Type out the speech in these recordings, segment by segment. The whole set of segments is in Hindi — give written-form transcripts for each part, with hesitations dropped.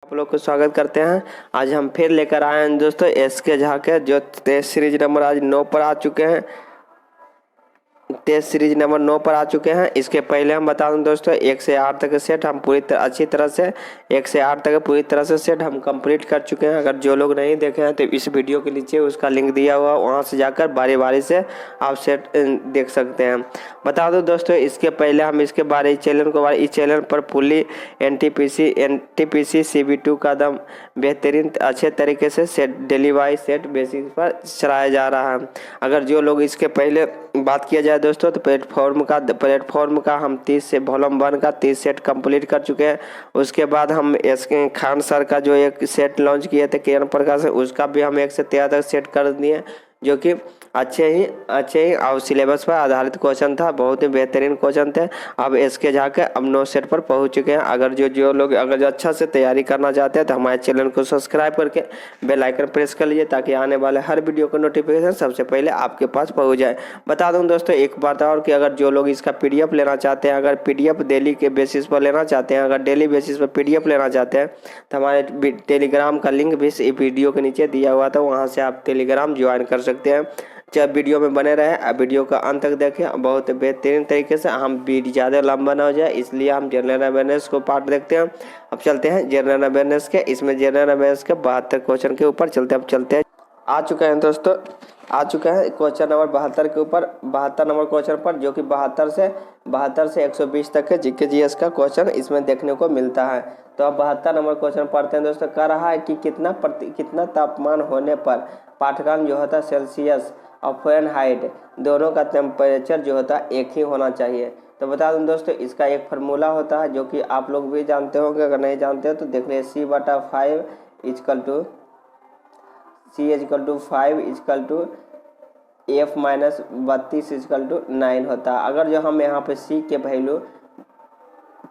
आप लोग को स्वागत करते हैं। आज हम फिर लेकर आए हैं दोस्तों एसके झा के जो टेस्ट सीरीज नंबर आज 9 पर आ चुके हैं। टेस्ट सीरीज नंबर 9 पर आ चुके हैं। इसके पहले हम बता दूं दोस्तों 1 से 8 तक के सेट हम अच्छी तरह से 1 से 8 तक पूरी तरह से सेट हम कंप्लीट कर चुके हैं। अगर जो लोग नहीं देखे हैं तो इस वीडियो के नीचे उसका लिंक दिया हुआ, वहां से जाकर बारी बारी से आप सेट देख सकते हैं। बता दूं दोस्तों इसके पहले हम इसके बारे इस चैनल पर फुल्ली एनटीपीसी CB2 का दम बेहतरीन अच्छे तरीके से set daily wise set basis पर चलाया जा रहा है। अगर जो लोग इसके पहले बात किया जाए दोस्तों तो प्लेटफॉर्म का हम 30 से वॉल्यूम 1 का 30 सेट कंप्लीट कर चुके हैं। उसके बाद हम एस के खान सर का जो एक सेट लॉन्च किए थे किरण प्रकाश से, उसका भी हम 1 से 13 तक सेट कर दिए, जो कि अच्छे ही और सिलेबस पर आधारित क्वेश्चन था। बहुत ही बेहतरीन क्वेश्चन थे। अब एसके झा के अब 9 सेट पर पहुंच चुके हैं। अगर जो लोग अच्छा से तैयारी करना चाहते हैं तो हमारे चैनल को सब्सक्राइब करके बेल आइकन प्रेस कर लीजिए, ताकि आने वाले हर वीडियो का नोटिफिकेशन सबसे पहले आपके पास पहुंच जाए। बता दूं दोस्तों एक बात और कि अगर जो लोग इसका PDF लेना चाहते हैं, अगर PDF डेली के बेसिस पर लेना चाहते हैं, अगर डेली बेसिस पर PDF लेना चाहते हैं तो हमारे टेलीग्राम का लिंक भी इस वीडियो के नीचे दिया हुआ था, वहाँ से आप टेलीग्राम ज्वाइन कर सकते हैं। जब वीडियो में बने रहे, वीडियो का अंत तक देखें। बहुत बेहतरीन तरीके से हम वीडियो ज़्यादा लंबा ना हो जाए, इसलिए हम जनरल अवेयरनेस को पार्ट देखते हैं। अब चलते हैं जनरल अवेयरनेस के। इसमें जनरल अवेयरनेस के 72 क्वेश्चन के ऊपर चलते हैं। आ चुके हैं दोस्तों, आ चुका है क्वेश्चन नंबर 72 के ऊपर, 72 नंबर क्वेश्चन पर, जो कि 72 से 120 तक के जीके जीएस का क्वेश्चन इसमें देखने को मिलता है। तो अब 72 नंबर क्वेश्चन पढ़ते हैं दोस्तों। कह रहा है कि कितना तापमान होने पर पाठ्यक्रम जो होता है सेल्सियस और फ़ारेनहाइट दोनों का टेम्परेचर जो होता है एक ही होना चाहिए। तो बता दूं दोस्तों इसका एक फार्मूला होता है, जो कि आप लोग भी जानते होंगे। अगर नहीं जानते हो तो देख लीजिए, C/5 is equal to F-32 is equal to 9 होता है। अगर जो हम यहाँ पे C के वैल्यू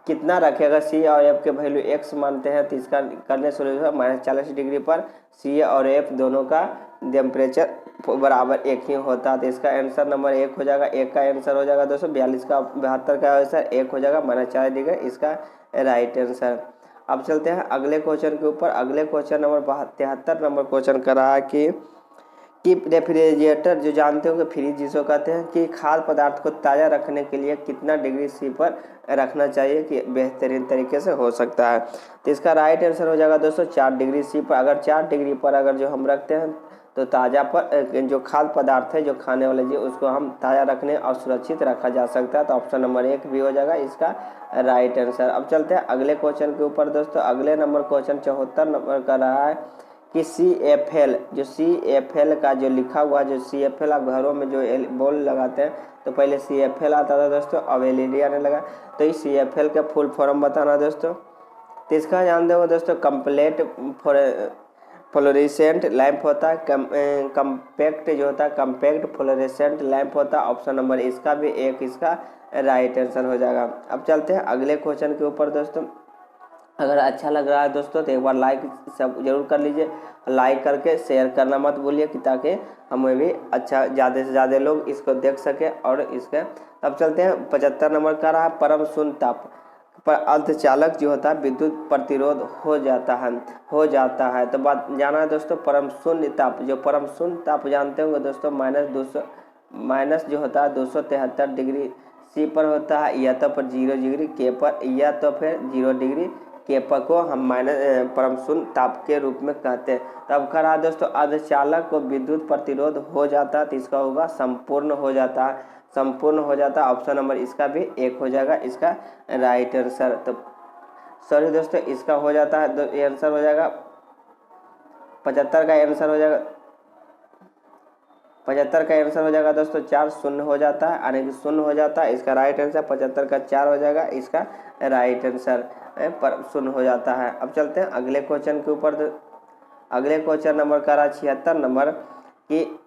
कितना रखें, अगर C और F के वैल्यू x मानते हैं तो इसका करने सोल्यूशन -40 डिग्री पर C और F दोनों का टेम्परेचर बराबर एक ही होता है। तो इसका आंसर नंबर 1 हो जाएगा। एक का आंसर हो जाएगा दोस्तों 42 का 72 का आंसर 1 हो जाएगा -40 डिग्री, इसका राइट आंसर। अब चलते हैं अगले क्वेश्चन के ऊपर। अगले क्वेश्चन नंबर 73 नंबर क्वेश्चन कर रहा है कि रेफ्रिजरेटर जो जानते होंगे फ्रिज जिसको कहते हैं, कि खाद्य पदार्थ को ताज़ा रखने के लिए कितना डिग्री C पर रखना चाहिए कि बेहतरीन तरीके से हो सकता है। तो इसका राइट आंसर हो जाएगा दोस्तों 4 डिग्री C पर। अगर 4 डिग्री पर अगर जो हम रखते हैं तो ताज़ा पर जो खाद्य पदार्थ है जो खाने वाले जी उसको हम ताज़ा रखने और सुरक्षित रखा जा सकता है। तो ऑप्शन नंबर 1 भी हो जाएगा इसका राइट आंसर। अब चलते हैं अगले क्वेश्चन के ऊपर दोस्तों। अगले नंबर क्वेश्चन 74 नंबर का रहा है कि CFL का जो लिखा हुआ, जो CFL आप घरों में जो बॉल लगाते हैं तो पहले CFL आता था दोस्तों, अब LED आने लगा। तो इस CFL का फुल फॉर्म बताना दोस्तों। तो इसका जानते हो दोस्तों कंप्लीट फ्लोरेसेंट लैंप होता है, कम्पैक्ट जो होता है कम्पैक्ट फ्लोरेसेंट लैंप होता है। ऑप्शन नंबर इसका भी 1 इसका राइट आंसर हो जाएगा। अब चलते हैं अगले क्वेश्चन के ऊपर दोस्तों। अगर अच्छा लग रहा है दोस्तों तो एक बार लाइक सब जरूर कर लीजिए, लाइक करके शेयर करना मत भूलिए, कि ताकि हमें भी अच्छा ज़्यादा से ज़्यादा लोग इसको देख सके। और इसके अब चलते हैं 75 नंबर का रहा परम शून्य ताप पर अर्धचालक जो होता है विद्युत प्रतिरोध हो जाता है। तो बात जाना है दोस्तों परम शून्य ताप। जो परम शून्य ताप जानते होंगे दोस्तों माइनस जो होता है 273 डिग्री C पर होता है, या तो पर 0 डिग्री K पर, या तो फिर 0 डिग्री K पर को हम परम शून्य ताप के रूप में कहते हैं। तो अब कह रहा है दोस्तों अर्धचालक को विद्युत प्रतिरोध हो जाता है, तो इसका होगा संपूर्ण हो जाता है। ऑप्शन नंबर इसका भी 1 हो जाएगा इसका राइट आंसर। तो सॉरी दोस्तों इसका हो जाता है, ये आंसर हो जाएगा 75 का आंसर हो जाएगा 75 का आंसर हो जाएगा दोस्तों 4 शून्य हो जाता है, यानी कि शून्य हो जाता है। इसका राइट आंसर 75 का 4 हो जाएगा इसका राइट आंसर पर शून्य हो जाता है। अब चलते हैं अगले क्वेश्चन के ऊपर। अगले क्वेश्चन नंबर का रहा 76 नंबर कि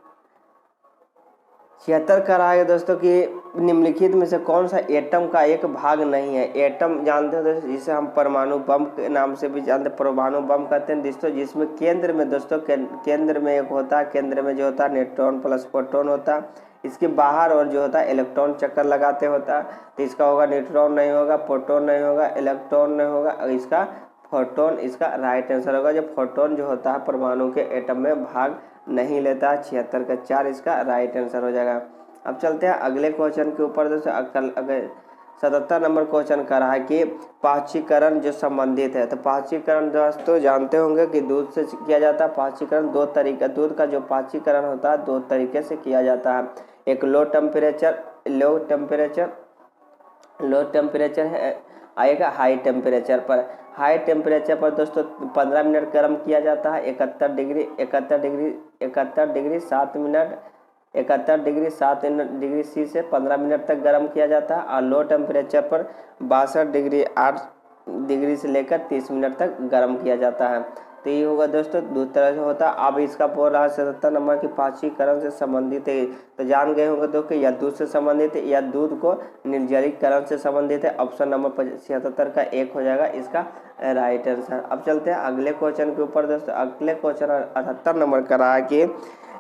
76 का रहा है दोस्तों कि निम्नलिखित में से कौन सा एटम का एक भाग नहीं है। एटम जानते हो दोस्तों जिसे हम परमाणु बम के नाम से भी जानते हैं, परमाणु बम कहते हैं दोस्तों, जिसमें केंद्र में दोस्तों केंद्र में एक होता है, केंद्र में जो होता है न्यूट्रॉन प्लस प्रोटॉन होता है। इसके बाहर और जो होता है इलेक्ट्रॉन चक्कर लगाते होता है। तो इसका होगा न्यूट्रॉन नहीं होगा, प्रोटॉन नहीं होगा, इलेक्ट्रॉन नहीं होगा, इसका फोटोन इसका राइट आंसर होगा। जो फोटोन जो होता है परमाणु के एटम में भाग नहीं लेता है। 76 का 4 इसका राइट आंसर हो जाएगा। अब चलते हैं अगले क्वेश्चन के ऊपर। दोस्तों अगले 77 नंबर क्वेश्चन कर रहा है कि पाचीकरण जो संबंधित है। तो पाचीकरण दोस्तों जानते होंगे कि दूध से किया जाता है। पाचीकरण दो तरीका, दूध का जो पाचीकरण होता है दो तरीके से किया जाता है। एक लो टेम्परेचर है, आएगा हाई टेम्परेचर पर। हाई टेम्परेचर पर दोस्तों 15 मिनट गर्म किया जाता है। 71 डिग्री 7 मिनट 71 डिग्री सी से 15 मिनट तक गर्म किया जाता है। और लो टेम्परेचर पर 62 डिग्री 8 डिग्री से लेकर 30 मिनट तक गर्म किया जाता है। तो ये होगा दोस्तों दो तरह से होता है। अब इसका बोल रहा है 77 नंबर की पाचीकरण से संबंधित है। तो जान गए होंगे दोस्तों या दूध से संबंधित है या दूध को निर्जलीकरण से संबंधित है। ऑप्शन नंबर 77 का 1 हो जाएगा इसका राइट आंसर। अब चलते हैं अगले क्वेश्चन के ऊपर। दोस्तों अगले क्वेश्चन 78 नंबर का रहा है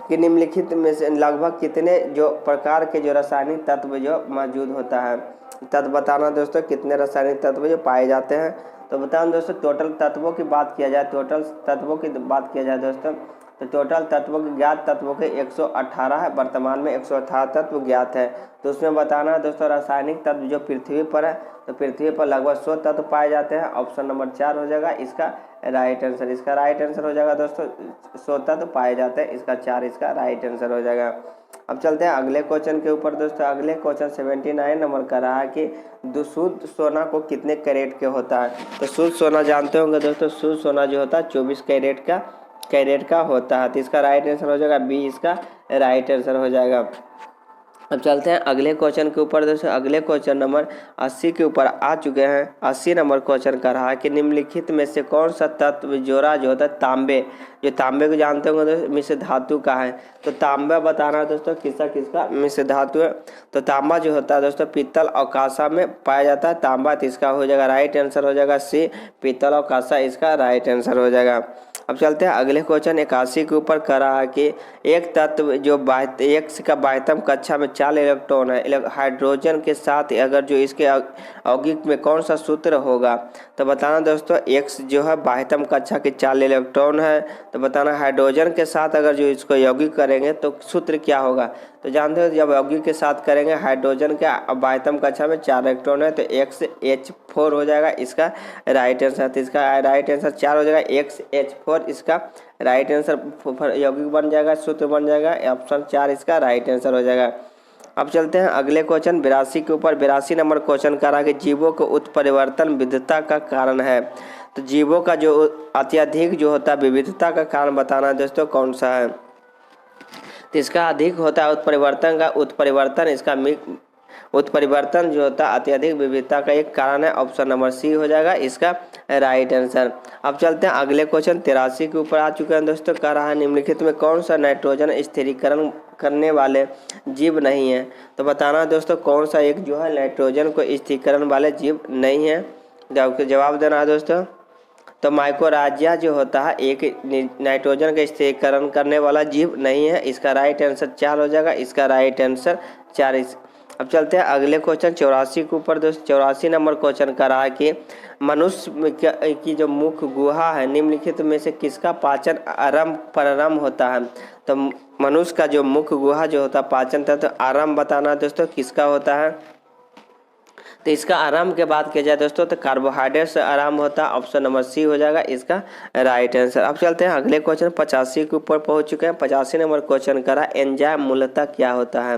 कि निम्नलिखित में से लगभग कितने जो प्रकार के जो रासायनिक तत्व जो मौजूद होता है। तत्व बताना दोस्तों कितने रासायनिक तत्व जो पाए जाते हैं। तो बताओ दोस्तों टोटल तत्वों की बात किया जाए दोस्तों तो टोटल तत्वों की ज्ञात तत्वों के 118 है। वर्तमान में 118 तत्व ज्ञात है। तो उसमें बताना है दोस्तों रासायनिक तत्व जो पृथ्वी पर है। तो पृथ्वी पर लगभग 100 तत्व पाए जाते हैं। ऑप्शन नंबर 4 हो जाएगा इसका राइट आंसर। इसका राइट आंसर हो जाएगा दोस्तों 100 तत्व पाए जाते हैं। इसका 4 इसका राइट आंसर हो जाएगा। अब चलते हैं अगले क्वेश्चन के ऊपर। दोस्तों अगले क्वेश्चन 79 नंबर का रहा है कि शुद्ध सोना को कितने कैरेट के होता है। तो शुद्ध सोना जानते होंगे दोस्तों, शुद्ध सोना जो होता है 24 कैरेट का होता है। तो इसका राइट आंसर हो जाएगा बी, इसका राइट आंसर हो जाएगा। अब चलते हैं अगले क्वेश्चन के ऊपर। दोस्तों अगले क्वेश्चन नंबर 80 के ऊपर आ चुके हैं। 80 नंबर क्वेश्चन कर रहा है कि निम्नलिखित में से कौन सा तत्व जोड़ा जो होता है तांबे, जो तांबे को जानते होंगे दोस्तों मिश्र धातु का है। तो तांबा बताना है दोस्तों किसका मिश्र धातु है। तो तांबा जो होता है दोस्तों पीतल और कांसा में पाया जाता है तांबा। तो इसका हो जाएगा राइट आंसर हो जाएगा सी, पीतल और कांसा इसका राइट आंसर हो जाएगा। अब चलते हैं अगले क्वेश्चन 81 के ऊपर कर रहा है कि एक तत्व जो एक का बाह्यतम कक्षा में 4 इलेक्ट्रॉन है हाइड्रोजन के साथ, अगर जो इसके यौगिक में कौन सा सूत्र होगा। तो बताना दोस्तों एक्स जो है बाह्यतम कक्षा के 4 इलेक्ट्रॉन है। तो बताना हाइड्रोजन के साथ अगर जो इसको यौगिक करेंगे तो सूत्र क्या होगा। तो जानते हो जब यौगिक के साथ करेंगे हाइड्रोजन के बाह्यतम कक्षा में 4 इलेक्ट्रॉन है तो XH4 हो जाएगा इसका राइट आंसर। तो इसका राइट आंसर 4 हो जाएगा XH4 इसका राइट आंसर यौगिक बन जाएगा, सूत्र बन जाएगा। ऑप्शन 4 इसका राइट आंसर हो जाएगा। अब चलते हैं अगले क्वेश्चन 82 के ऊपर। 82 नंबर क्वेश्चन करा कि जीवों को उत्परिवर्तन विविधता का कारण है। तो जीवों का जो अत्यधिक जो होता है विविधता का कारण बताना है दोस्तों कौन सा है। तो इसका अधिक होता है उत्परिवर्तन इसका उत्परिवर्तन जो होता है अत्यधिक विविधता का एक कारण है। ऑप्शन नंबर सी हो जाएगा इसका राइट आंसर। अब चलते हैं अगले क्वेश्चन 83 के ऊपर आ चुके हैं दोस्तों। कह रहा है निम्नलिखित में कौन सा नाइट्रोजन स्थिरीकरण करने वाले जीव नहीं है। तो बताना दोस्तों कौन सा एक जो है नाइट्रोजन को स्थिरीकरण वाले जीव नहीं है। जवाब देना है दोस्तों। तो माइकोराजिया जो होता है एक नाइट्रोजन का स्थिरीकरण करने वाला जीव नहीं है। इसका राइट आंसर 4 हो जाएगा। इसका राइट आंसर 4। अब चलते हैं अगले क्वेश्चन 84 के ऊपर। दोस्तों 84 नंबर क्वेश्चन का रहा है कि मनुष्य की जो मुख्य गुहा है निम्नलिखित में से किसका पाचन प्रारंभ होता है। तो मनुष्य का जो मुख्य गुहा जो होता है पाचन तंत्र आरंभ बताना दोस्तों किसका होता है। तो इसका आराम के बात किया जाए दोस्तों तो कार्बोहाइड्रेट से आराम होता है। ऑप्शन नंबर सी हो जाएगा इसका राइट आंसर। अब चलते हैं अगले क्वेश्चन 85 के ऊपर पहुंच चुके हैं। 85 नंबर क्वेश्चन करा एंजाइम मूलतः क्या होता है।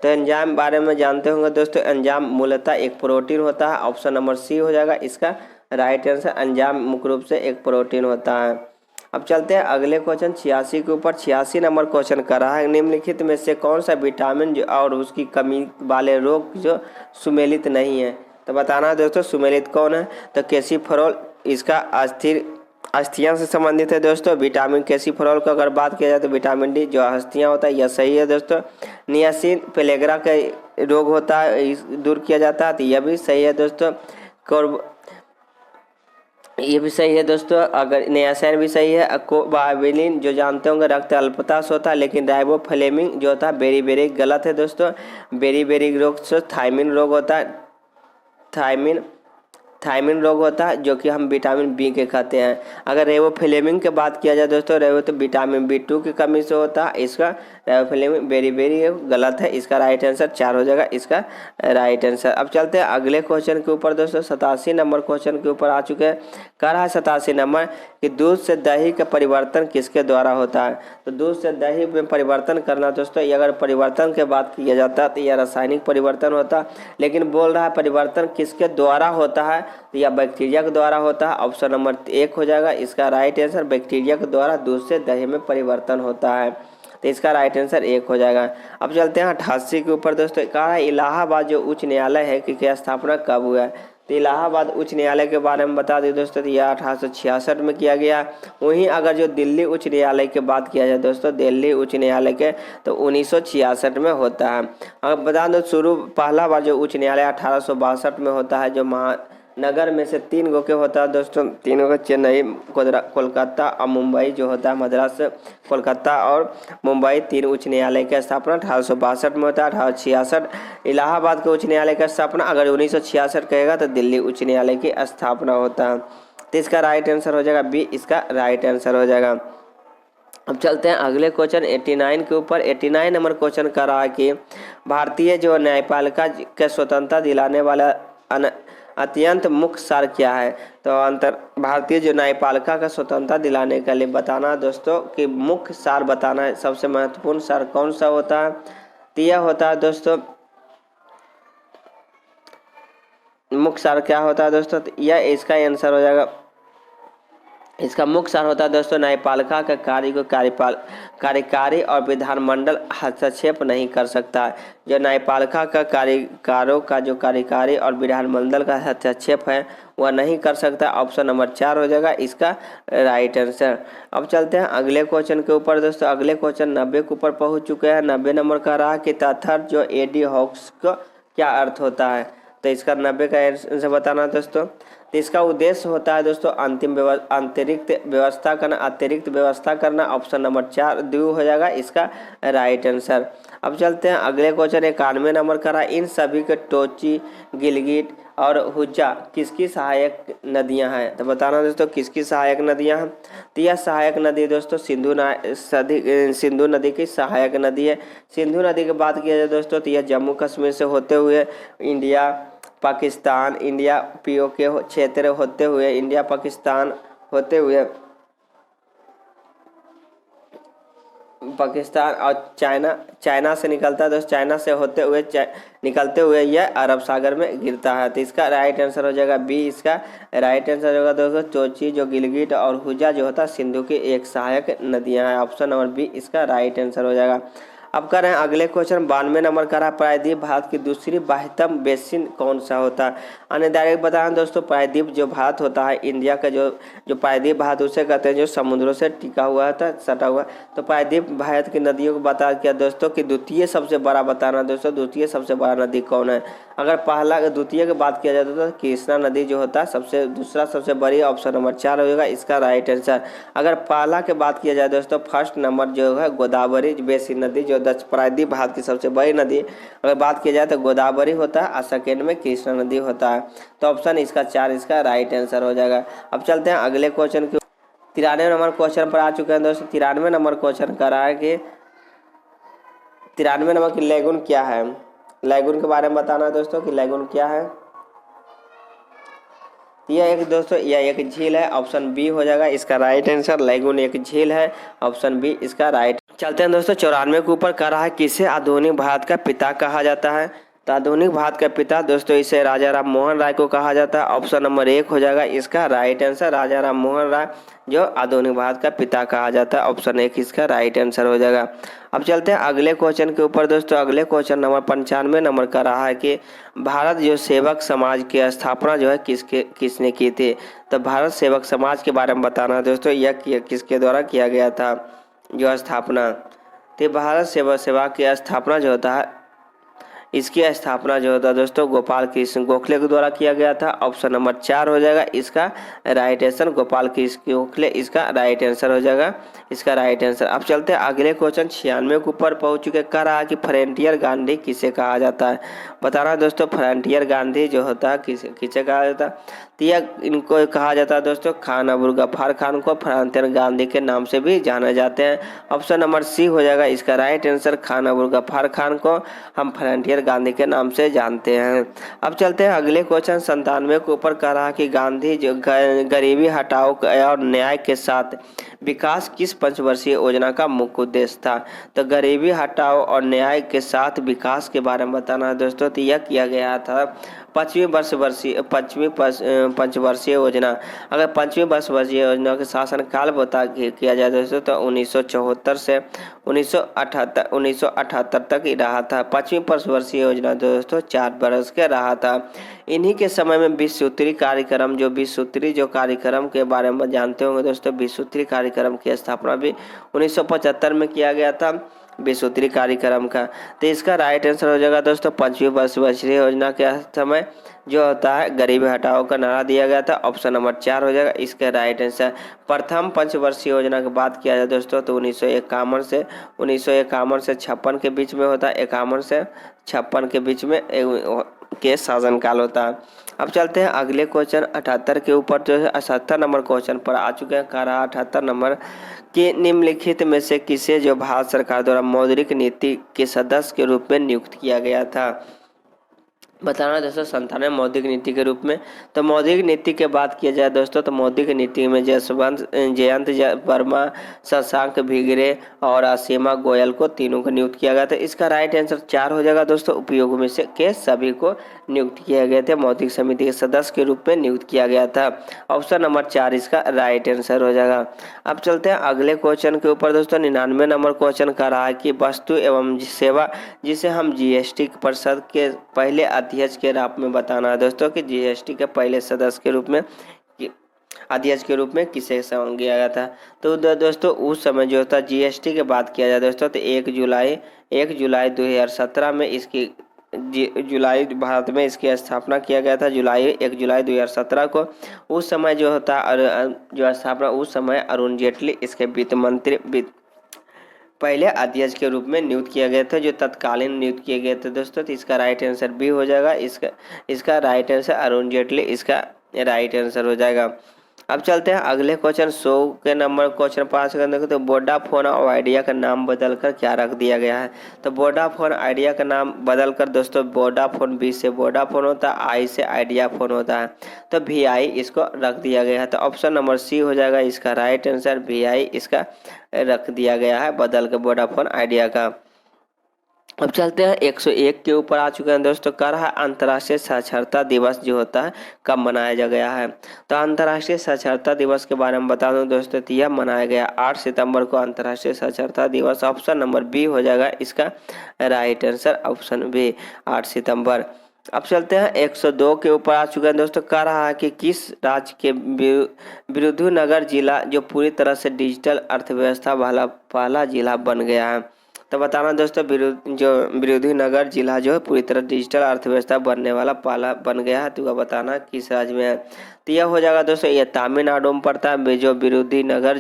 तो एंजाइम बारे में जानते होंगे दोस्तों। एंजाइम मूलतः एक प्रोटीन होता है। ऑप्शन नंबर सी हो जाएगा इसका राइट आंसर। एंजाइम मुख्य रूप से एक प्रोटीन होता है। अब चलते हैं अगले क्वेश्चन 86 के ऊपर। 86 नंबर क्वेश्चन कर रहा है निम्नलिखित में से कौन सा विटामिन जो और उसकी कमी वाले रोग जो सुमेलित नहीं है। तो बताना है दोस्तों सुमेलित कौन है। तो कैल्सिफेरॉल इसका अस्थियां से संबंधित है दोस्तों। विटामिन कैल्सिफेरॉल को अगर बात किया जाए तो विटामिन डी जो अस्थियां होता है यह सही है दोस्तों। नियासिन पेलेग्रा का रोग होता है दूर किया जाता है तो यह भी सही है दोस्तों। ये भी सही है दोस्तों। अगर नियासिन भी सही है। कोबाबिलिन जो जानते होंगे रक्त अल्पता से होता है, लेकिन राइबोफ्लेविन जो होता है बेरी गलत है दोस्तों। बेरी रोग से थायमिन रोग होता है। थायमिन रोग होता है जो कि हम विटामिन बी के खाते हैं। अगर रेबोफ्लेविन की बात किया जाए दोस्तों, रेबो तो विटामिन B2 की कमी से होता है। इसका रेबोफ्लेविन वेरी वेरी गलत है, इसका राइट आंसर 4 हो जाएगा इसका राइट आंसर। अब चलते हैं अगले क्वेश्चन के ऊपर दोस्तों। 87 नंबर क्वेश्चन के ऊपर आ चुके हैं। कह रहा है 87 नंबर कि दूध से दही का परिवर्तन किसके द्वारा होता है। तो दूध से दही में परिवर्तन करना दोस्तों, ये अगर परिवर्तन के बात किया जाता है तो यह रासायनिक परिवर्तन होता है, लेकिन बोल रहा है परिवर्तन किसके द्वारा होता है, तो यह बैक्टीरिया के द्वारा होता है। ऑप्शन नंबर 1 हो जाएगा इसका राइट आंसर। बैक्टीरिया के द्वारा दूध से दही में परिवर्तन होता है, तो इसका राइट आंसर 1 हो जाएगा। अब चलते हैं 88 के ऊपर दोस्तों। कहा है इलाहाबाद जो उच्च न्यायालय है कि स्थापना कब हुआ है। तो इलाहाबाद उच्च न्यायालय के बारे में बता दें दोस्तों, तो यह 1866 में किया गया। वहीं अगर जो दिल्ली उच्च न्यायालय की बात किया जाए दोस्तों, दिल्ली उच्च न्यायालय के तो 1966 में होता है। अगर बता दो शुरू पहला बार जो उच्च न्यायालय 1862 में होता है, जो महानगर में से 3 गो के होता है दोस्तों, 3 गो चेन्नई, कोलकाता और मुंबई जो होता है, मद्रास, कोलकाता और मुंबई 3 उच्च न्यायालय की स्थापना 1862 में होता है। 1866 इलाहाबाद के उच्च न्यायालय की स्थापना, अगर 1966 कहेगा तो दिल्ली उच्च न्यायालय की स्थापना होता है। तो इसका राइट आंसर हो जाएगा बी, इसका राइट आंसर हो जाएगा। अब चलते हैं अगले क्वेश्चन 89 के ऊपर। 89 नंबर क्वेश्चन कर रहा है कि भारतीय जो न्यायपालिका के स्वतंत्रता दिलाने वाला अत्यंत मुख्य सार क्या है। तो भारतीय जो न्यायपालिका का स्वतंत्रता दिलाने के लिए बताना दोस्तों कि मुख्य सार बताना है, सबसे महत्वपूर्ण सार कौन सा होता है। तो यह होता है दोस्तों, मुख्य सार क्या होता है दोस्तों, तो यह इसका आंसर हो जाएगा। इसका मुख्य सार होता है दोस्तों, न्यायपालिका का कार्य को कार्यकारी और विधानमंडल हस्तक्षेप नहीं कर सकता है। जो न्यायपालिका का कार्यकारों का जो कार्यकारी और विधानमंडल का हस्तक्षेप है वह नहीं कर सकता। ऑप्शन नंबर 4 हो जाएगा इसका राइट आंसर। अब चलते हैं अगले क्वेश्चन के ऊपर दोस्तों। अगले क्वेश्चन 90 के ऊपर पहुंच चुके हैं। 90 नंबर का रहा कि तथर जो एडी हॉक्स का क्या अर्थ होता है। तो इसका 90 का आंसर बताना दोस्तों। तो इसका उद्देश्य होता है दोस्तों अतिरिक्त व्यवस्था करना। ऑप्शन नंबर 4 2 हो जाएगा इसका राइट आंसर। अब चलते हैं अगले क्वेश्चन 91 नंबर का रहा। इन सभी के टोची, गिलगिट और हुज्जा किसकी सहायक नदियां हैं। तो बताना दोस्तों किसकी सहायक नदियां हैं। तो यह सहायक नदी दोस्तों सिंधु नदी की सहायक नदी है। सिंधु नदी की बात किया जाए दोस्तों, तो यह जम्मू कश्मीर से होते हुए इंडिया पाकिस्तान, इंडिया पीओके क्षेत्र होते हुए इंडिया पाकिस्तान होते हुए पाकिस्तान और चाइना से निकलता है दोस्तों। चाइना से निकलते हुए यह अरब सागर में गिरता है। तो इसका राइट आंसर हो जाएगा बी, इसका राइट आंसर होगा दोस्तों चोची, जो गिलगिट और हुजा जो होता है सिंधु की एक सहायक नदियां हैं। ऑप्शन नंबर बी इसका राइट आंसर हो जाएगा। अब कर रहे हैं अगले क्वेश्चन 92 नंबर का रहा। प्रायद्वीप भारत की दूसरी बाह्यतम बेसिन कौन सा होता है। अन्य डायरेक्ट बताएं दोस्तों, प्रायद्वीप जो भारत होता है इंडिया का जो प्रायद्वीप भारत उसे कहते हैं जो समुद्रों से टिका हुआ था, सटा हुआ। तो प्रायद्वीप भारत की नदियों को बता किया दोस्तों कि द्वितीय सबसे बड़ा बताना दोस्तों, द्वितीय सबसे बड़ा नदी कौन है। अगर द्वितीय की बात किया जाए तो कृष्णा नदी जो होता है दूसरा सबसे बड़ी। ऑप्शन नंबर 4 होगा इसका राइट आंसर। अगर पहला की बात किया जाए दोस्तों, फर्स्ट नंबर जो है गोदावरी बेसिन नदी जो प्रायद्वीप भारत की सबसे बड़ी नदी अगर बात की जाए तो गोदावरी होता है और सेकेंड में कृष्णा नदी होता है। तो ऑप्शन इसका 4 इसका राइट आंसर हो जाएगा। अब चलते हैं अगले क्वेश्चन के 93 नंबर क्वेश्चन पर आ चुके हैं दोस्तों। 93 नंबर क्वेश्चन कर रहा है कि 93 नंबर की लैगून क्या है। लैगून के बारे में बताना है दोस्तों कि लैगून क्या है। यह एक झील है। ऑप्शन बी हो जाएगा इसका राइट आंसर। लैगून एक झील है। ऑप्शन बी इसका राइट। चलते हैं दोस्तों 94 के ऊपर कर रहा है किसे आधुनिक भारत का पिता कहा जाता है। तो आधुनिक भारत का पिता दोस्तों इसे राजा राम मोहन राय को कहा जाता है। ऑप्शन नंबर 1 हो जाएगा इसका राइट आंसर। राजा राम मोहन राय जो आधुनिक भारत का पिता कहा जाता है। ऑप्शन 1 इसका राइट आंसर हो जाएगा। अब चलते हैं अगले क्वेश्चन के ऊपर दोस्तों। अगले क्वेश्चन नंबर 95 नंबर का रहा है कि भारत जो सेवक समाज की स्थापना जो है किसने की थी। तो भारत सेवक समाज के बारे में बताना दोस्तों, यह किसके द्वारा किया गया था जो स्थापना। तो भारत सेवा की स्थापना जो होता है इसकी स्थापना जो होता है दोस्तों गोपाल कृष्ण गोखले के द्वारा किया गया था। ऑप्शन नंबर 4 हो जाएगा इसका राइट आंसर, गोपाल कृष्ण गोखले इसका राइट आंसर हो जाएगा, इसका राइट आंसर। अब चलते हैं अगले क्वेश्चन 96 के ऊपर पहुंच चुके। कह रहा है कि फ्रंटियर गांधी किसे कहा जाता है। बताना है दोस्तों फ्रंटियर गांधी जो होता है किसे कहा जाता है। तो यह इनको कहा जाता है दोस्तों खान अबुल गफ्फार खान को फ्रंटियर गांधी के नाम से भी जाने जाते हैं। ऑप्शन नंबर सी हो जाएगा इसका राइट आंसर, खान अबुल गफ्फार खान को हम फ्रंटियर गांधी के नाम से जानते हैं। अब चलते हैं अगले क्वेश्चन 97 के ऊपर। कह रहा है कि गांधी जो गरीबी हटाओ और न्याय के साथ विकास किस पंचवर्षीय योजना का मुख्य उद्देश्य था। तो गरीबी हटाओ और न्याय के साथ विकास के बारे में बताना है दोस्तों। तो यह किया गया था पाँचवीं पंचवर्षीय योजना। अगर पाँचवीं वर्षवर्षीय योजना के शासनकाल बता किया जाए दोस्तों तो 1974 से 1978 तक ही रहा था। पाँचवीं पंचवर्षीय योजना दोस्तों 4 वर्ष के रहा था। इन्हीं के समय में 20 सूत्री कार्यक्रम जो कार्यक्रम के बारे में जानते होंगे दोस्तों, 20 सूत्री कार्यक्रम की स्थापना भी 1975 में किया गया था 20 सूत्री कार्यक्रम का। तो इसका राइट आंसर हो जाएगा दोस्तों पाँचवीं वर्षीय योजना के समय जो होता है गरीबी हटाओ का नारा दिया गया था। ऑप्शन नंबर 4 हो जाएगा इसका राइट आंसर। प्रथम पंचवर्षीय योजना की बात किया जाए दोस्तों तो 1951 से 56 के बीच में होता है, 51 से 56 के बीच में के शासनकाल होता है। अब चलते हैं अगले क्वेश्चन 78 के ऊपर जो है 78 नंबर क्वेश्चन पर आ चुके हैं। कह रहा 78 नंबर कि निम्नलिखित में से किसे जो भारत सरकार द्वारा मौद्रिक नीति के सदस्य के रूप में नियुक्त किया गया था। बताना दोस्तों 97 मौद्रिक नीति के रूप में। तो मौद्रिक नीति के बात किया जाए दोस्तों तो मौद्रिक नीति में जयंत वर्मा, शशांक भिगरे और असीमा गोयल को तीनों को नियुक्त किया गया था। इसका राइट आंसर 4 हो जाएगा दोस्तों। उपयोग में से के सभी को नियुक्त किया गया थे, मौद्रिक समिति के सदस्य के रूप में नियुक्त किया गया था। ऑप्शन नंबर 4 इसका राइट आंसर हो जाएगा। अब चलते हैं अगले क्वेश्चन के ऊपर दोस्तों 99 नंबर क्वेश्चन का रहा है कि वस्तु एवं सेवा जिसे हम जीएसटी परिषद के पहले अध्यक्ष के रूप में बताना है दोस्तों कि जीएसटी के पहले सदस्य के रूप में अध्यक्ष के रूप में किसे किया गया था। तो दोस्तों उस समय जो था जीएसटी के बात किया जाए दोस्तों तो 1 जुलाई 2017 में इसकी भारत में इसकी स्थापना किया गया था 1 जुलाई 2017 को। उस समय जो होता जो स्थापना उस समय अरुण जेटली इसके वित्त मंत्री पहले अध्यक्ष के रूप में नियुक्त किया गया था, जो तत्कालीन नियुक्त किए गए थे दोस्तों। तो इसका राइट आंसर बी हो जाएगा। इसका राइट आंसर अरुण जेटली इसका राइट आंसर हो जाएगा। अब चलते हैं अगले क्वेश्चन 100 के नंबर क्वेश्चन 5 करने को। तो वोडाफोन और आइडिया का नाम बदलकर क्या रख दिया गया है। तो वोडाफोन आइडिया का नाम बदलकर दोस्तों वोडाफोन बी से वोडाफोन होता है, आई से आइडिया फोन होता है, तो VI इसको रख दिया गया है। तो ऑप्शन नंबर सी हो जाएगा इसका राइट आंसर, VI इसका रख दिया गया है बदल के वोडाफोन आइडिया का। अब चलते हैं 101 के ऊपर आ चुके हैं दोस्तों। कह रहा है अंतर्राष्ट्रीय साक्षरता दिवस जो होता है कब मनाया गया है। तो अंतर्राष्ट्रीय साक्षरता दिवस के बारे में बता दूं दोस्तों तो यह मनाया गया 8 सितंबर को अंतर्राष्ट्रीय साक्षरता दिवस। ऑप्शन नंबर बी हो जाएगा इसका राइट आंसर, ऑप्शन बी 8 सितंबर। अब चलते हैं 102 के ऊपर आ चुके हैं दोस्तों। कह रहा है कि किस राज्य के विरुधुनगर जिला जो पूरी तरह से डिजिटल अर्थव्यवस्था वाला पहला जिला बन गया है। तो बताना दोस्तों विरुधुनगर जिला जो है पूरी तरह डिजिटल अर्थव्यवस्था बनने वाला पहला बन गया है। तो वह बताना किस राज्य में है। तो यह हो जाएगा दोस्तों ये तमिलनाडु में पड़ता है। जो विरुधुनगर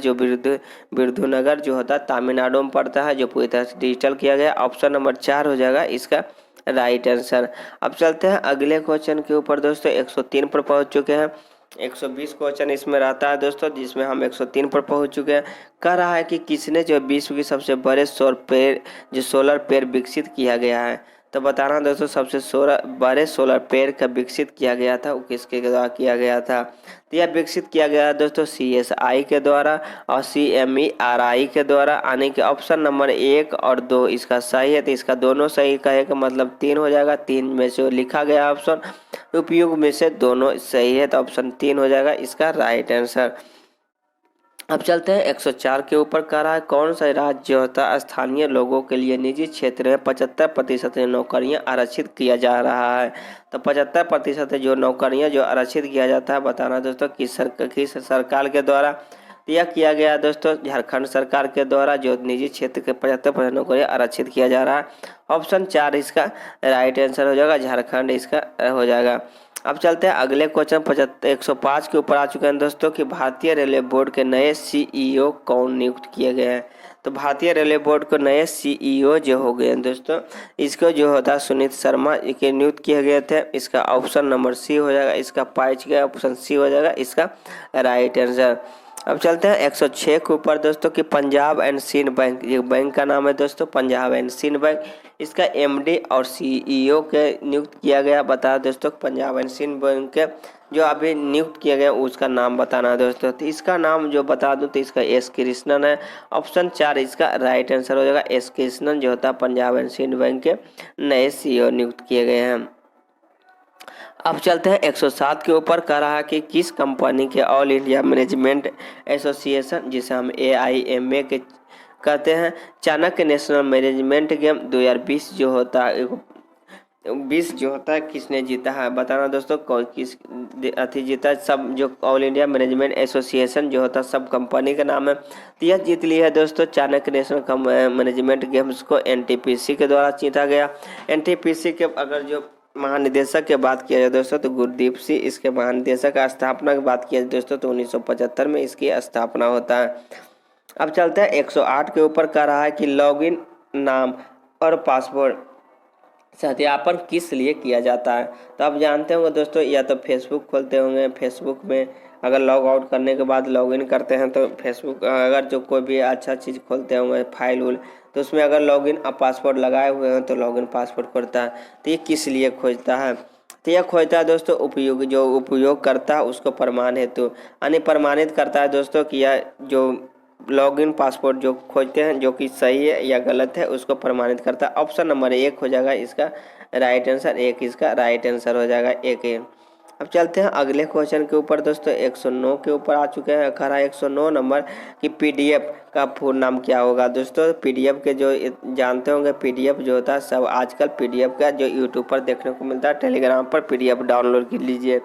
जो होता है तमिलनाडु में पड़ता है, जो पूरी तरह से डिजिटल किया गया। ऑप्शन नंबर 4 हो जाएगा इसका राइट आंसर। अब चलते हैं अगले क्वेश्चन के ऊपर दोस्तों 103 पर पहुंच चुके हैं। 120 क्वेश्चन इसमें रहता है दोस्तों, जिसमें हम 103 पर पहुंच चुके हैं। कह रहा है कि किसने जो विश्व की सबसे बड़े सोलर पेड़ विकसित किया गया है। तो बताना दोस्तों सबसे बड़े सोलर पेड़ का विकसित किया गया था वो किसके द्वारा किया गया था। तो यह विकसित किया गया दोस्तों CSI के द्वारा और CMERI के द्वारा। आने के ऑप्शन नंबर 1 और 2 इसका सही है। तो इसका दोनों सही कहे का मतलब 3 हो जाएगा। 3 में से लिखा गया ऑप्शन उपयोग में से दोनों सही है, तो ऑप्शन 3 हो जाएगा इसका राइट आंसर। अब चलते हैं 104 के ऊपर। कह रहा है कौन सा राज्य होता है स्थानीय लोगों के लिए निजी क्षेत्र में 75% नौकरियां आरक्षित किया जा रहा है। तो 75% जो नौकरियां जो आरक्षित किया जाता है बताना दोस्तों किस सरकार के द्वारा। तो यह किया गया दोस्तों झारखंड सरकार के द्वारा, जो निजी क्षेत्र के 75% नौकरियां आरक्षित किया जा रहा है। ऑप्शन 4 इसका राइट आंसर हो जाएगा, झारखंड इसका हो जाएगा। अब चलते हैं अगले क्वेश्चन 105 के ऊपर आ चुके हैं दोस्तों कि भारतीय रेलवे बोर्ड के नए सीईओ कौन नियुक्त किए गए हैं। तो भारतीय रेलवे बोर्ड को नए सीईओ जो हो गए हैं दोस्तों, इसको जो होता है सुनीत शर्मा के नियुक्त किए गए थे। इसका ऑप्शन नंबर सी हो जाएगा, इसका पाँच का ऑप्शन सी हो जाएगा इसका राइट आंसर। अब चलते हैं 106 के ऊपर दोस्तों कि पंजाब एंड सिंध बैंक, ये बैंक का नाम है दोस्तों पंजाब एंड सिंध बैंक, इसका एमडी और सीईओ के नियुक्त किया गया। बताया दोस्तों पंजाब एंड सिंध बैंक के जो अभी नियुक्त किया गया उसका नाम बताना है दोस्तों। तो इसका नाम जो बता दूं तो इसका एस कृष्णन है। ऑप्शन 4 इसका राइट आंसर हो जाएगा, एस कृष्णन जो होता है पंजाब एंड सिंध बैंक के नए सीईओ नियुक्त किए गए हैं। अब चलते हैं 107 के ऊपर कह रहा है कि किस कंपनी के ऑल इंडिया मैनेजमेंट एसोसिएशन, जिसे हम AIMA के कहते हैं, चाणक्य नेशनल मैनेजमेंट गेम 2020 जो होता है 20 जो होता है किसने जीता है। बताना दोस्तों किस अथी जीता है। सब जो ऑल इंडिया मैनेजमेंट एसोसिएशन जो होता है सब कंपनी का नाम है। तो यह जीत ली है दोस्तों चाणक्य नेशनल मैनेजमेंट गेम्स को NTPC के द्वारा जीता गया। NTPC के अगर जो महानिदेशक की बात किया जाए दोस्तों तो गुरदीप सिंह इसके महानिदेशक का स्थापना की बात किया जाए दोस्तों तो 1975 में इसकी स्थापना होता है। अब चलते हैं 108 के ऊपर कह रहा है कि लॉगिन नाम और पासवर्ड सत्यापन किस लिए किया जाता है। तो आप जानते होंगे दोस्तों, या तो फेसबुक खोलते होंगे, फेसबुक में अगर लॉग आउट करने के बाद लॉगिन करते हैं तो फेसबुक अगर जो कोई भी अच्छा चीज़ खोलते होंगे फाइल उल, तो उसमें अगर लॉगिन और पासवर्ड लगाए हुए हैं तो लॉगिन पासवर्ड खोजता है। तो ये किस लिए खोजता है, तो यह खोजता है दोस्तों उपयोग करता है उसको प्रमाण हेतु यानी प्रमाणित करता है दोस्तों कि यह जो लॉगिन पासवर्ड जो खोजते हैं जो कि सही है या गलत है उसको प्रमाणित करता है। ऑप्शन नंबर 1 हो जाएगा इसका राइट आंसर, 1 इसका राइट आंसर हो जाएगा 1। अब चलते हैं अगले क्वेश्चन के ऊपर दोस्तों 109 के ऊपर आ चुके हैं। खरा 109 नंबर कि PDF का फुल नाम क्या होगा। दोस्तों PDF के जो जानते होंगे PDF जो होता है सब आजकल PDF का जो यूट्यूब पर देखने को मिलता है, टेलीग्राम पर PDF डाउनलोड कर लीजिए,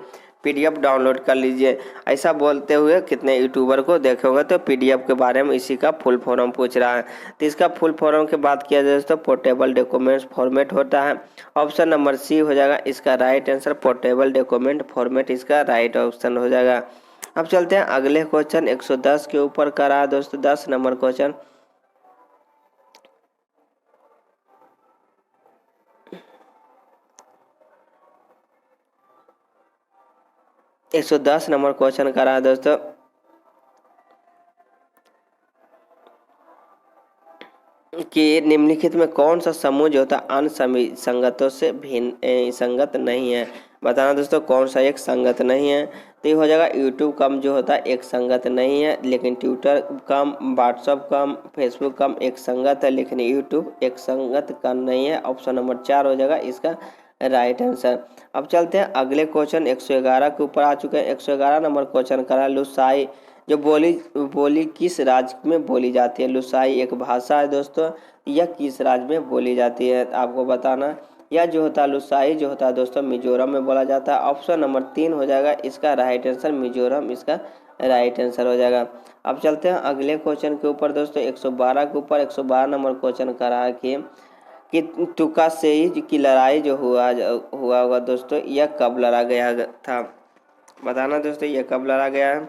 PDF डाउनलोड कर लीजिए, ऐसा बोलते हुए कितने यूट्यूबर को देखे होंगे। तो PDF के बारे में इसी का फुल फॉर्म पूछ रहा है। तो इसका फुल फॉर्म की बात किया जाए दोस्तों पोर्टेबल डॉक्यूमेंट्स फॉर्मेट होता है। ऑप्शन नंबर सी हो जाएगा इसका right answer, portable document format इसका राइट ऑप्शन हो जाएगा। अब चलते हैं अगले क्वेश्चन 110 के ऊपर का रहा दोस्तों 10 नंबर क्वेश्चन। एक 110 नंबर क्वेश्चन का रहा है दोस्तों कि निम्नलिखित में कौन सा समूह जो होता है अन्य संगतों से भिन्न संगत नहीं है। बताना दोस्तों कौन सा एक संगत नहीं है। तो ये हो जाएगा यूट्यूब कम जो होता है एक संगत नहीं है, लेकिन ट्विटर कम, व्हाट्सअप कम, फेसबुक कम एक संगत है, लेकिन यूट्यूब एक संगत कम नहीं है। ऑप्शन नंबर 4 हो जाएगा इसका राइट आंसर। अब चलते हैं अगले क्वेश्चन 111 के ऊपर आ चुके हैं। 111 नंबर क्वेश्चन करा लुसाई जो बोली किस राज्य में बोली जाती है। लुसाई एक भाषा है दोस्तों, यह किस राज्य में बोली जाती है आपको बताना। यह जो होता है लुसाई जो होता है दोस्तों मिजोरम में बोला जाता है। ऑप्शन नंबर 3 हो जाएगा इसका राइट आंसर, मिजोरम इसका राइट आंसर हो जाएगा। अब चलते हैं अगले क्वेश्चन के ऊपर दोस्तों 112 के ऊपर। 112 नंबर क्वेश्चन कर रहा है कि तुकासेई की लड़ाई जो हुआ होगा दोस्तों यह कब लड़ा गया था। बताना दोस्तों यह कब लड़ा गया है।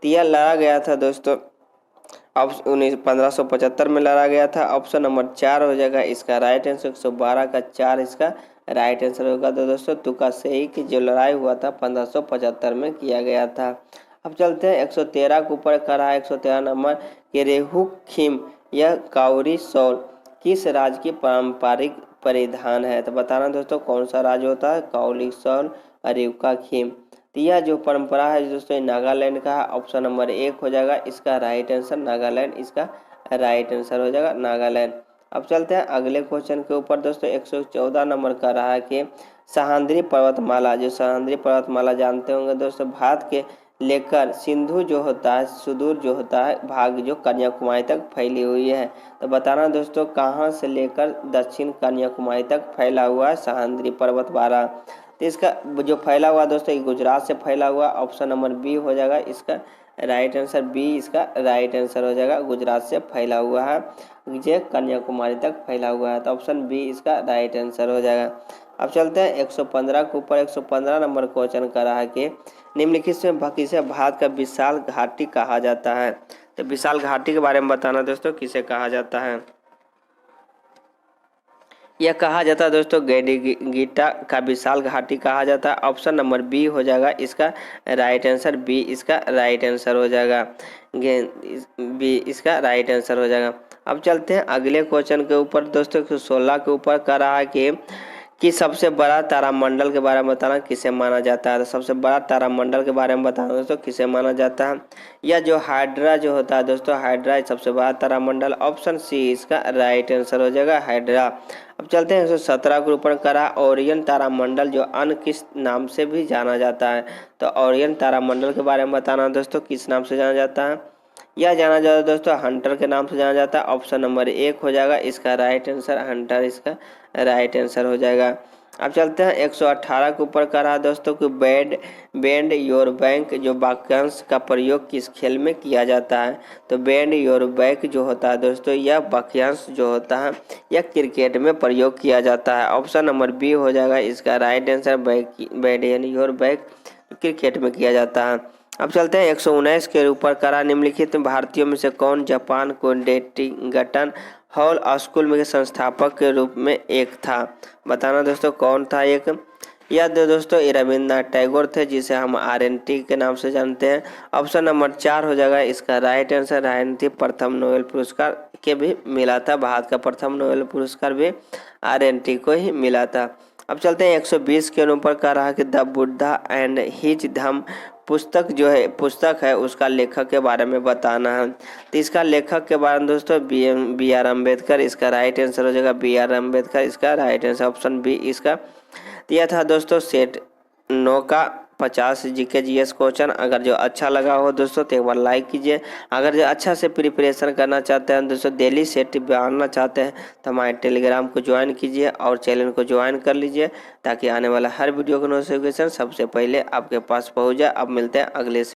तो यह लड़ा गया था दोस्तों अब 1575 में लड़ा गया था। ऑप्शन नंबर 4 हो जाएगा इसका राइट आंसर, 112 का 4 इसका राइट आंसर होगा। तो दोस्तों तुकासेई की जो लड़ाई हुआ था 1575 में किया गया था। अब चलते हैं 113 के ऊपर करा है 113 नंबर कि रेहू खीम यह काउरी शॉल किस राज्य की पारंपरिक परिधान है। तो बताना दोस्तों कौन सा राज्य होता है काउली शॉल रेवका खीम। तो यह जो परंपरा है दोस्तों नागालैंड का है। ऑप्शन नंबर 1 हो जाएगा इसका राइट आंसर, नागालैंड इसका राइट आंसर हो जाएगा नागालैंड। अब चलते हैं अगले क्वेश्चन के ऊपर दोस्तों 114 नंबर का रहा है कि सह्याद्री पर्वतमाला, जो सह्याद्री पर्वतमाला जानते होंगे दोस्तों भारत के लेकर सिंधु जो होता है सुदूर जो होता है भाग जो कन्याकुमारी तक फैली हुई है। तो बताना दोस्तों कहाँ से लेकर दक्षिण कन्याकुमारी तक फैला हुआ है सह्याद्री पर्वतमाला। तो इसका जो फैला हुआ दोस्तों गुजरात से फैला हुआ। ऑप्शन नंबर बी हो जाएगा इसका राइट आंसर बी इसका राइट आंसर हो जाएगा। गुजरात से फैला हुआ है, ये कन्याकुमारी तक फैला हुआ है, तो ऑप्शन बी इसका राइट आंसर हो जाएगा। अब चलते हैं 115 के ऊपर। 115 नंबर क्वेश्चन कर रहा है कि निम्नलिखित में किसे भारत का विशाल घाटी कहा जाता है। तो विशाल घाटी के बारे में बताना दोस्तों, किसे कहा जाता है। यह कहा जाता है दोस्तों गीता का विशाल घाटी कहा जाता है। ऑप्शन नंबर बी हो जाएगा इसका राइट आंसर, बी इसका राइट आंसर हो जाएगा, बी इसका राइट आंसर हो जाएगा। अब चलते हैं अगले क्वेश्चन के ऊपर दोस्तों। 16 के ऊपर कर रहा है कि सबसे बड़ा तारामंडल के बारे में बताना किसे माना जाता है। तो सबसे बड़ा तारामंडल के बारे में बताना दोस्तों किसे माना जाता है। यह जो हाइड्रा जो होता है दोस्तों, हाइड्रा सबसे बड़ा तारामंडल। ऑप्शन सी इसका राइट आंसर हो जाएगा, हाइड्रा। अब चलते हैं 117 के ऊपर करा ओरियन तारामंडल जो अन्य किस नाम से भी जाना जाता है। तो ओरियन तारामंडल के बारे में बताना दोस्तों, किस नाम से जाना जाता है। यह जाना जाता है दोस्तों हंटर के नाम से जाना जाता है। ऑप्शन नंबर 1 हो जाएगा इसका राइट आंसर, हंटर इसका राइट आंसर हो जाएगा। अब चलते हैं 118 के ऊपर का रहा दोस्तों कि बेंड योर बैंक जो वाक्यांश का प्रयोग किस खेल में किया जाता है। तो बेंड योर बैंक जो होता है दोस्तों, यह वाक्यांश जो होता है यह क्रिकेट में प्रयोग किया जाता है। ऑप्शन नंबर बी हो जाएगा इसका right answer, bend your bank cricket में किया जाता है। अब चलते हैं 119 के ऊपर करा निम्नलिखित भारतीयों में से कौन जापान कोडेटिंगटन हॉल स्कूल में संस्थापक के रूप में एक था। बताना दोस्तों कौन था एक। यह दोस्तों रविन्द्रनाथ टैगोर थे, जिसे हम RNT के नाम से जानते हैं। ऑप्शन नंबर 4 हो जाएगा इसका राइट आंसर, RNT प्रथम नोबेल पुरस्कार के भी मिला था। भारत का प्रथम नोबेल पुरस्कार भी RNT को ही मिला था। अब चलते हैं 120 के ऊपर कह रहा है कि द बुद्धा एंड हिज धम्म पुस्तक जो है पुस्तक है उसका लेखक के बारे में बताना है। तो इसका लेखक के बारे में दोस्तों बी आर अम्बेडकर इसका राइट आंसर हो जाएगा, BR अम्बेडकर इसका राइट आंसर, ऑप्शन बी इसका। तो यह था दोस्तों सेट 9 का 50 GK GS क्वेश्चन। अगर जो अच्छा लगा हो दोस्तों तो एक बार लाइक कीजिए। अगर जो अच्छा से प्रिपरेशन करना चाहते हैं दोस्तों, डेली सेट बनाना चाहते हैं तो हमारे टेलीग्राम को ज्वाइन कीजिए और चैनल को ज्वाइन कर लीजिए, ताकि आने वाला हर वीडियो का नोटिफिकेशन सबसे पहले आपके पास पहुंच जाए। अब मिलते हैं अगले से